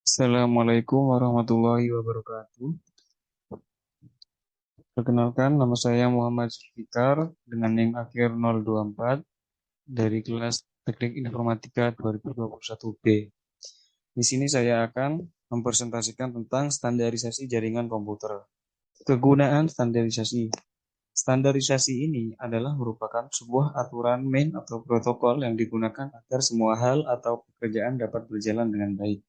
Assalamualaikum warahmatullahi wabarakatuh. Perkenalkan, nama saya Muhammad Zulfikar dengan NIM akhir 024 dari kelas Teknik Informatika 2021B. Di sini saya akan mempresentasikan tentang standarisasi jaringan komputer. Kegunaan standarisasi. Standarisasi ini adalah merupakan sebuah aturan main atau protokol yang digunakan agar semua hal atau pekerjaan dapat berjalan dengan baik.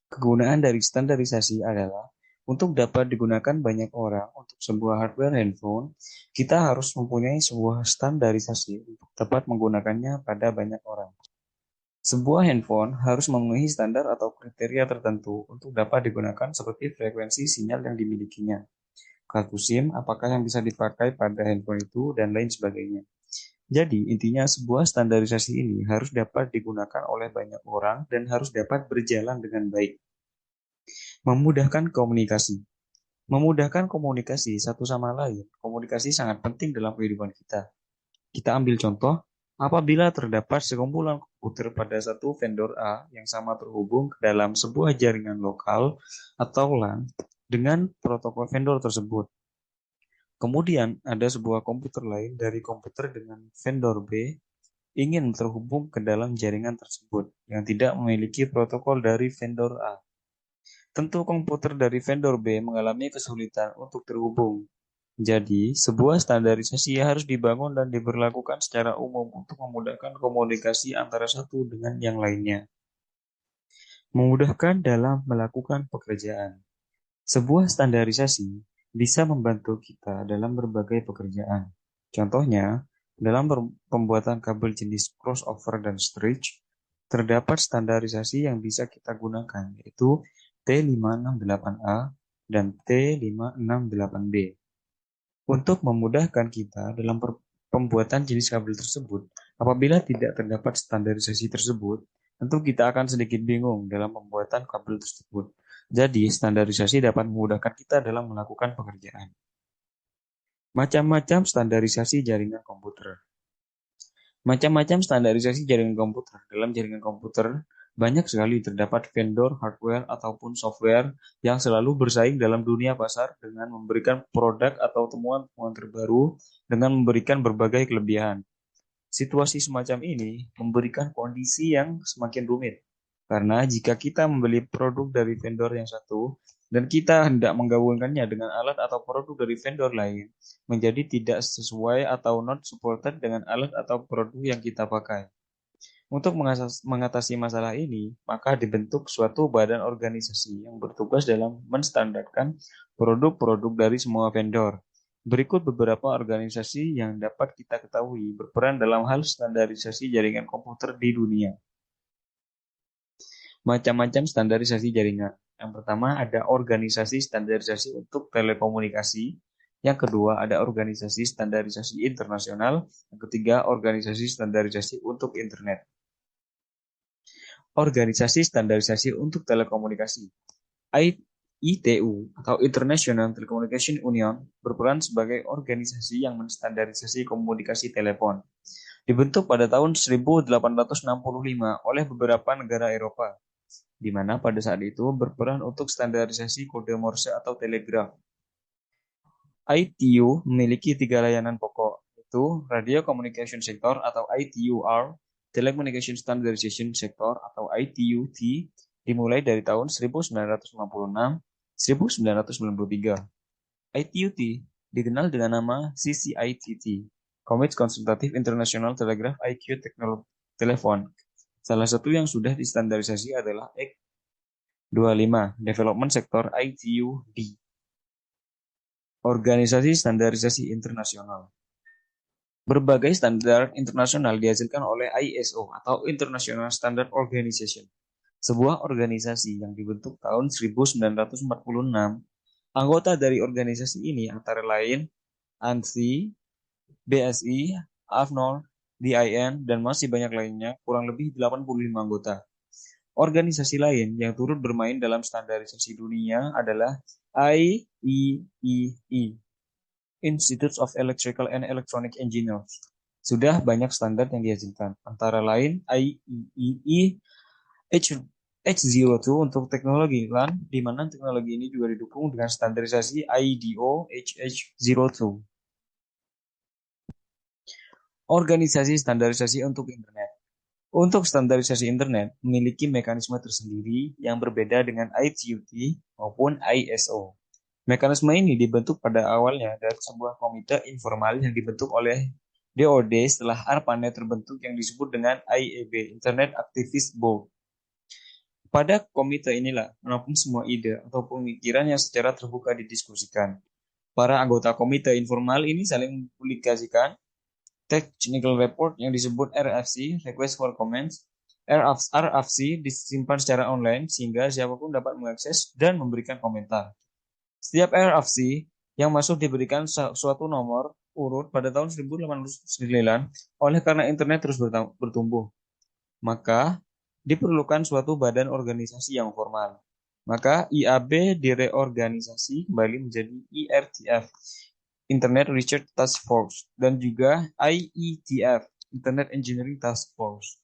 Kegunaan dari standarisasi adalah untuk dapat digunakan banyak orang untuk sebuah hardware handphone, kita harus mempunyai sebuah standarisasi untuk dapat menggunakannya pada banyak orang. Sebuah handphone harus memenuhi standar atau kriteria tertentu untuk dapat digunakan seperti frekuensi sinyal yang dimilikinya, kartu SIM, apakah yang bisa dipakai pada handphone itu, dan lain sebagainya. Jadi, intinya sebuah standarisasi ini harus dapat digunakan oleh banyak orang dan harus dapat berjalan dengan baik. Memudahkan komunikasi. Memudahkan komunikasi satu sama lain. Komunikasi sangat penting dalam kehidupan kita. Kita ambil contoh, apabila terdapat sekumpulan komputer pada satu vendor A yang sama terhubung ke dalam sebuah jaringan lokal atau LAN dengan protokol vendor tersebut. Kemudian ada sebuah komputer lain dari komputer dengan vendor B ingin terhubung ke dalam jaringan tersebut yang tidak memiliki protokol dari vendor A. Tentu komputer dari vendor B mengalami kesulitan untuk terhubung. Jadi, sebuah standarisasi harus dibangun dan diberlakukan secara umum untuk memudahkan komunikasi antara satu dengan yang lainnya. Memudahkan dalam melakukan pekerjaan. Sebuah standarisasi bisa membantu kita dalam berbagai pekerjaan. Contohnya, dalam pembuatan kabel jenis crossover dan stretch, terdapat standarisasi yang bisa kita gunakan, yaitu T568A dan T568B. Untuk memudahkan kita dalam pembuatan jenis kabel tersebut, apabila tidak terdapat standarisasi tersebut, tentu kita akan sedikit bingung dalam pembuatan kabel tersebut. Jadi, standarisasi dapat memudahkan kita dalam melakukan pekerjaan. Macam-macam standarisasi jaringan komputer. Macam-macam standarisasi jaringan komputer. Dalam jaringan komputer, banyak sekali terdapat vendor, hardware, ataupun software yang selalu bersaing dalam dunia pasar dengan memberikan produk atau temuan-temuan terbaru dengan memberikan berbagai kelebihan. Situasi semacam ini memberikan kondisi yang semakin rumit. Karena jika kita membeli produk dari vendor yang satu, dan kita hendak menggabungkannya dengan alat atau produk dari vendor lain, menjadi tidak sesuai atau not supported dengan alat atau produk yang kita pakai. Untuk mengatasi masalah ini, maka dibentuk suatu badan organisasi yang bertugas dalam menstandarkan produk-produk dari semua vendor. Berikut beberapa organisasi yang dapat kita ketahui berperan dalam hal standarisasi jaringan komputer di dunia. Macam-macam standarisasi jaringan. Yang pertama ada organisasi standarisasi untuk telekomunikasi. Yang kedua ada organisasi standarisasi internasional. Yang ketiga organisasi standarisasi untuk internet. Organisasi Standarisasi untuk Telekomunikasi (ITU) atau International Telecommunication Union berperan sebagai organisasi yang menstandarisasi komunikasi telepon. Dibentuk pada tahun 1865 oleh beberapa negara Eropa, di mana pada saat itu berperan untuk standarisasi kode Morse atau telegraf. ITU memiliki 3 layanan pokok, yaitu Radio Communication Sector atau ITUR, Telecommunication Standardization Sector atau ITU-T, dimulai dari tahun 1956-1993. ITU-T dikenal dengan nama CCITT, Commit Consultative International Telegraph IQ Telephone. Salah satu yang sudah distandarisasi adalah EC 25, Development Sector ITU-D. Organisasi Standarisasi Internasional. Berbagai standar internasional dihasilkan oleh ISO atau International Standard Organization, sebuah organisasi yang dibentuk tahun 1946. Anggota dari organisasi ini antara lain ANSI, BSI, AFNOR, DIN, dan masih banyak lainnya, kurang lebih 85 anggota. Organisasi lain yang turut bermain dalam standarisasi dunia adalah IEEE, Institute of Electrical and Electronic Engineers. Sudah banyak standar yang dihasilkan, antara lain IEEE H02 untuk teknologi LAN, di mana teknologi ini juga didukung dengan standarisasi IDO HH02. Organisasi standarisasi untuk internet. Untuk standarisasi internet memiliki mekanisme tersendiri yang berbeda dengan ITUT maupun ISO. Mekanisme ini dibentuk pada awalnya dari sebuah komite informal yang dibentuk oleh DoD setelah ARPANET terbentuk yang disebut dengan IAB, Internet Activist Board. Pada komite inilah menampung semua ide atau pemikiran yang secara terbuka didiskusikan. Para anggota komite informal ini saling mempublikasikan technical report yang disebut RFC, Request for Comments. RFC disimpan secara online sehingga siapapun dapat mengakses dan memberikan komentar. Setiap RFC yang masuk diberikan suatu nomor urut pada tahun 1809 oleh karena internet terus bertumbuh. Maka diperlukan suatu badan organisasi yang formal. Maka IAB direorganisasi kembali menjadi IRTF, Internet Research Task Force, dan juga IETF, Internet Engineering Task Force.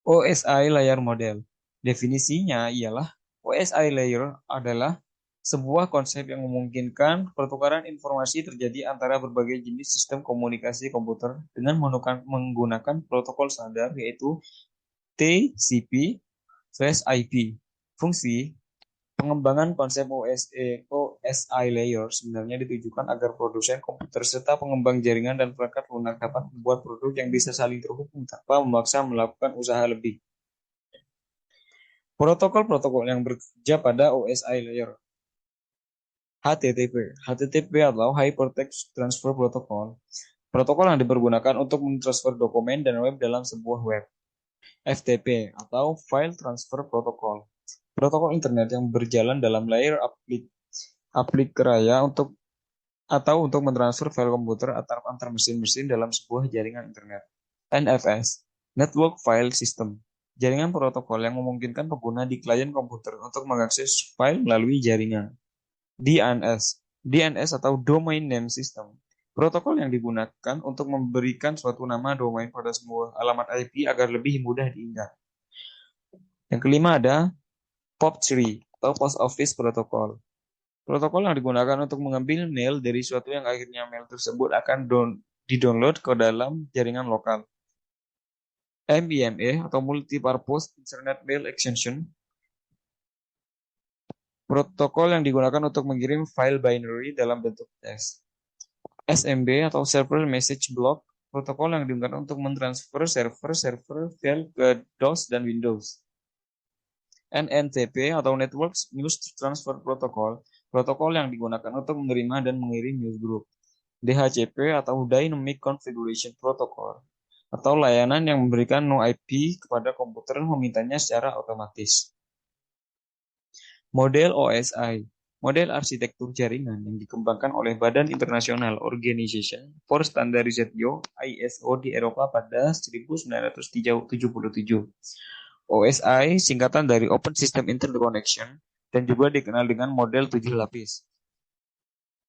OSI Layer Model. Definisinya ialah OSI Layer adalah sebuah konsep yang memungkinkan pertukaran informasi terjadi antara berbagai jenis sistem komunikasi komputer dengan menggunakan protokol standar yaitu TCP/IP. Fungsi pengembangan konsep OSI layer sebenarnya ditujukan agar produsen komputer serta pengembang jaringan dan perangkat lunak dapat membuat produk yang bisa saling terhubung tanpa memaksa melakukan usaha lebih. Protokol-protokol yang bekerja pada OSI layer. HTTP. HTTP atau Hypertext Transfer Protocol. Protokol yang dipergunakan untuk mentransfer dokumen dan web dalam sebuah web. FTP atau File Transfer Protocol. Protokol internet yang berjalan dalam layer aplik raya untuk mentransfer file komputer antar mesin-mesin dalam sebuah jaringan internet. NFS, Network File System, jaringan protokol yang memungkinkan pengguna di klien komputer untuk mengakses file melalui jaringan. DNS atau Domain Name System, protokol yang digunakan untuk memberikan suatu nama domain pada sebuah alamat IP agar lebih mudah diingat. Yang kelima ada POP3 atau Post Office Protocol. Protokol yang digunakan untuk mengambil mail dari suatu yang akhirnya mail tersebut akan di-download ke dalam jaringan lokal. MIME atau Multipurpose Internet Mail Extension. Protokol yang digunakan untuk mengirim file binary dalam bentuk teks. SMB atau Server Message Block. Protokol yang digunakan untuk mentransfer server file ke DOS dan Windows. NNTP atau Network News Transfer Protocol, protokol yang digunakan untuk menerima dan mengirim newsgroup. DHCP atau Dynamic Configuration Protocol, atau layanan yang memberikan no IP kepada komputer memintanya secara otomatis. Model OSI, model arsitektur jaringan yang dikembangkan oleh Badan International Organization for Standardization ISO di Eropa pada 1977. OSI singkatan dari Open System Interconnection dan juga dikenal dengan model 7 lapis.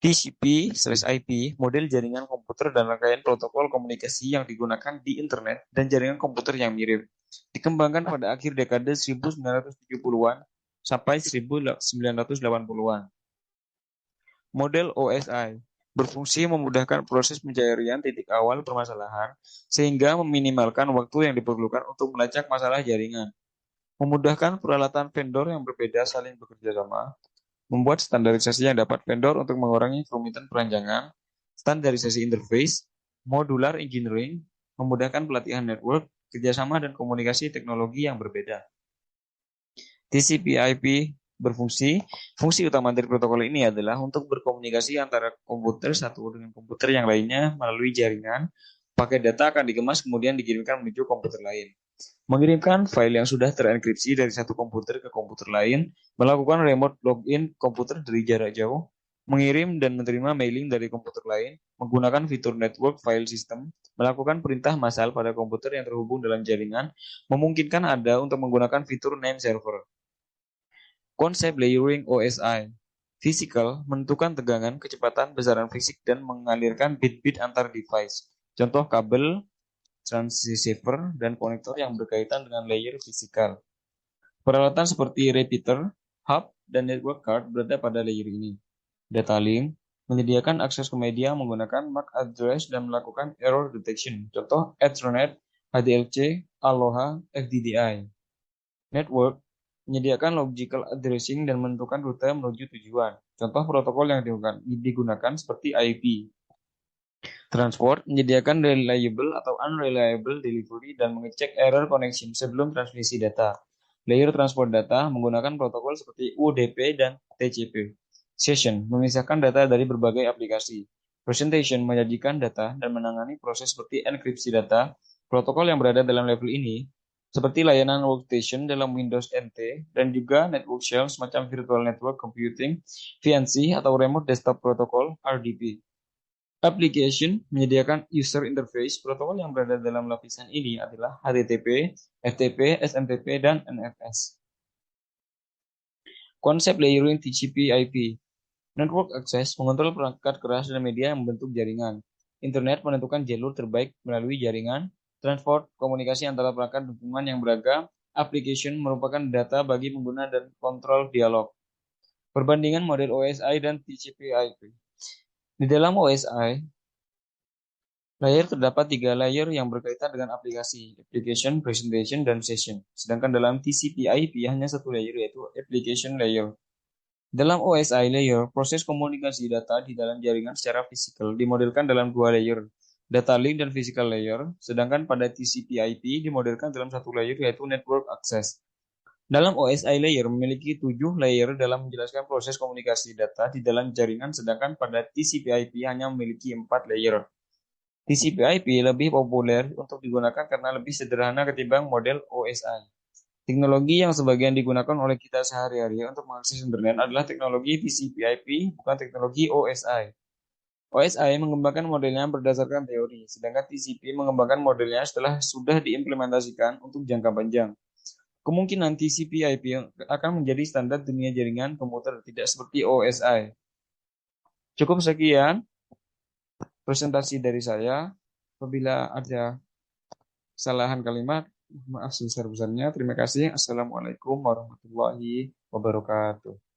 TCP/IP, model jaringan komputer dan rangkaian protokol komunikasi yang digunakan di internet dan jaringan komputer yang mirip. Dikembangkan pada akhir dekade 1970-an sampai 1980-an. Model OSI berfungsi memudahkan proses pencarian titik awal permasalahan sehingga meminimalkan waktu yang diperlukan untuk melacak masalah jaringan. Memudahkan peralatan vendor yang berbeda saling bekerja sama. Membuat standarisasi yang dapat vendor untuk mengurangi kerumitan perancangan. Standarisasi interface. Modular engineering. Memudahkan pelatihan network, kerjasama dan komunikasi teknologi yang berbeda. TCP/IP berfungsi. Fungsi utama dari protokol ini adalah untuk berkomunikasi antara komputer satu dengan komputer yang lainnya melalui jaringan. Paket data akan dikemas kemudian dikirimkan menuju komputer lain. Mengirimkan file yang sudah terenkripsi dari satu komputer ke komputer lain, melakukan remote login komputer dari jarak jauh, mengirim dan menerima mailing dari komputer lain, menggunakan fitur network file system, melakukan perintah massal pada komputer yang terhubung dalam jaringan, memungkinkan Anda untuk menggunakan fitur name server. Konsep layering OSI. Physical, menentukan tegangan, kecepatan, besaran fisik, dan mengalirkan bit-bit antar device. Contoh kabel transceiver, dan konektor yang berkaitan dengan layer fisikal. Peralatan seperti repeater, hub, dan network card berada pada layer ini. Data link menyediakan akses ke media menggunakan MAC address dan melakukan error detection. Contoh Ethernet, HDLC, Aloha, FDDI. Network menyediakan logical addressing dan menentukan rute menuju tujuan. Contoh protokol yang digunakan seperti IP. Transport menyediakan reliable atau unreliable delivery dan mengecek error connection sebelum transmisi data. Layer transport data menggunakan protokol seperti UDP dan TCP. Session memisahkan data dari berbagai aplikasi. Presentation menyajikan data dan menangani proses seperti enkripsi data. Protokol yang berada dalam level ini seperti layanan workstation dalam Windows NT dan juga network shell semacam virtual network computing, VNC atau remote desktop protocol RDP. Application menyediakan user interface. Protokol yang berada dalam lapisan ini adalah HTTP, FTP, SMTP, dan NFS. Konsep layering TCP/IP. Network access mengontrol perangkat keras dan media yang membentuk jaringan. Internet menentukan jalur terbaik melalui jaringan. Transport komunikasi antara perangkat dukungan yang beragam. Application merupakan data bagi pengguna dan kontrol dialog. Perbandingan model OSI dan TCP/IP. Di dalam OSI, layer terdapat 3 layer yang berkaitan dengan aplikasi, application, presentation, dan session. Sedangkan dalam TCP/IP hanya satu layer, yaitu application layer. Dalam OSI layer, proses komunikasi data di dalam jaringan secara fisikal dimodelkan dalam 2 layer, data link dan physical layer, sedangkan pada TCP/IP dimodelkan dalam satu layer, yaitu network access. Dalam OSI layer memiliki 7 layer dalam menjelaskan proses komunikasi data di dalam jaringan, sedangkan pada TCP/IP hanya memiliki 4 layer. TCP/IP lebih populer untuk digunakan karena lebih sederhana ketimbang model OSI. Teknologi yang sebagian digunakan oleh kita sehari-hari untuk mengakses internet adalah teknologi TCP/IP, bukan teknologi OSI. OSI mengembangkan modelnya berdasarkan teori, sedangkan TCP mengembangkan modelnya setelah sudah diimplementasikan untuk jangka panjang. Kemungkinan TCP/IP akan menjadi standar dunia jaringan komputer, tidak seperti OSI. Cukup sekian presentasi dari saya. Apabila ada kesalahan kalimat, maaf sebesar-besarnya. Terima kasih. Assalamualaikum warahmatullahi wabarakatuh.